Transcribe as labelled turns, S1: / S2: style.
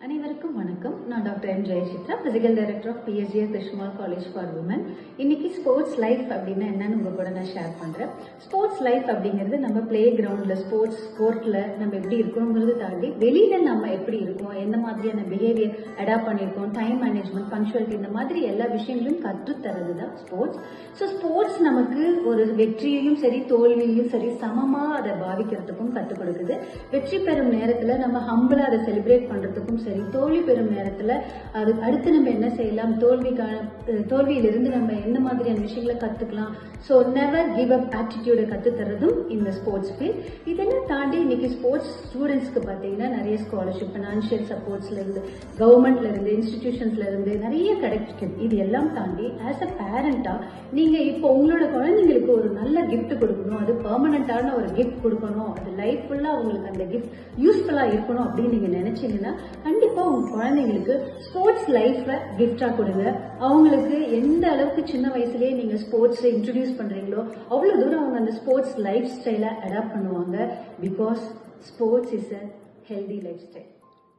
S1: அனைவருக்கும் வணக்கம். நான் doctor M Jayachitra, physical director of PSGS Krishnammal college for women. இன்னைக்கு ஸ்போர்ட்ஸ் லைஃப் அப்படின்னா என்னன்னு உங்க கூட நான் ஷேர் பண்றேன். ஸ்போர்ட்ஸ் லைஃப் அப்படிங்கிறது நம்ம பிளே கிரவுண்ட்ல ஸ்போர்ட்ஸ் கோர்ட்ல நம்ம எப்படி இருக்கணுங்கிறது தாண்டி வெளியில நம்ம எப்படி இருக்கோம், எந்த மாதிரியான பிஹேவியர் அடாப்ட் பண்ணியிருக்கோம், டைம் மேனேஜ்மெண்ட், பங்க்சுவாலிட்டி, இந்த மாதிரி எல்லா விஷயங்களும் கற்றுத்தரது தான் ஸ்போர்ட்ஸ். ஸோ ஸ்போர்ட்ஸ் நமக்கு ஒரு வெற்றியையும் சரி தோல்வியையும் சரி சமமா அதை பாவிக்கிறதுக்கும் கற்றுக் கொடுக்குது. வெற்றி பெறும் நேரத்துல நம்ம ஹம்பிளா அதை செலிப்ரேட் பண்றதுக்கும் சரி, தோல்வி பெறும் நேரத்துல அது அடுத்து நம்ம என்ன செய்யலாம், தோல்வியிலிருந்து நம்ம என்ன மாதிரியான விஷயங்களை கத்துக்கலாம். ஸோ நெவர் கிவ் அப் ஆட்டிடியூடை கத்துத்தரதும் இந்த ஸ்போர்ட்ஸ் ஃபீல்ட். இதெல்லாம் தாண்டி இன்னைக்கு ஸ்போர்ட்ஸ் ஸ்டூடெண்ட்ஸ்க்கு பார்த்தீங்கன்னா நிறைய ஸ்காலர்ஷிப், ஃபினான்ஷியல் சப்போர்ட்ஸ்ல இருந்து, கவர்மெண்ட்ல இருந்து, இன்ஸ்டிடியூஷன்ஸ்ல இருந்து நிறைய கிடைக்கும். இது எல்லாம் தாண்டி ஆஸ் அ பேரண்டா நீங்க இப்போ உங்களோட குழந்தைங்களுக்கு ஒரு நல்ல கிஃப்ட் கொடுக்கணும், அது பெர்மனண்டான ஒரு கிஃப்ட் கொடுக்கணும், அது லைஃப் ஃபுல்லா உங்களுக்கு அந்த கிஃப்ட் யூஸ்ஃபுல்லா இருக்கணும் அப்படின்னு நீங்க நினைச்சீங்கன்னா கண்டிப்பா உங்க குழந்தைங்களுக்கு ஸ்போர்ட்ஸ் லைஃப்ல கிஃப்டா கொடுங்க. அவங்களுக்கு எந்த அளவுக்கு சின்ன வயசுலயே நீங்க ஸ்போர்ட்ஸ் இன்ட்ரோடியூஸ் பண்றீங்களோ அவ்வளவு தூரம் அவங்க அந்த ஸ்போர்ட்ஸ் லைஃப் ஸ்டைலை அடாப்ட் பண்ணுவாங்க. Because sports is a healthy life style.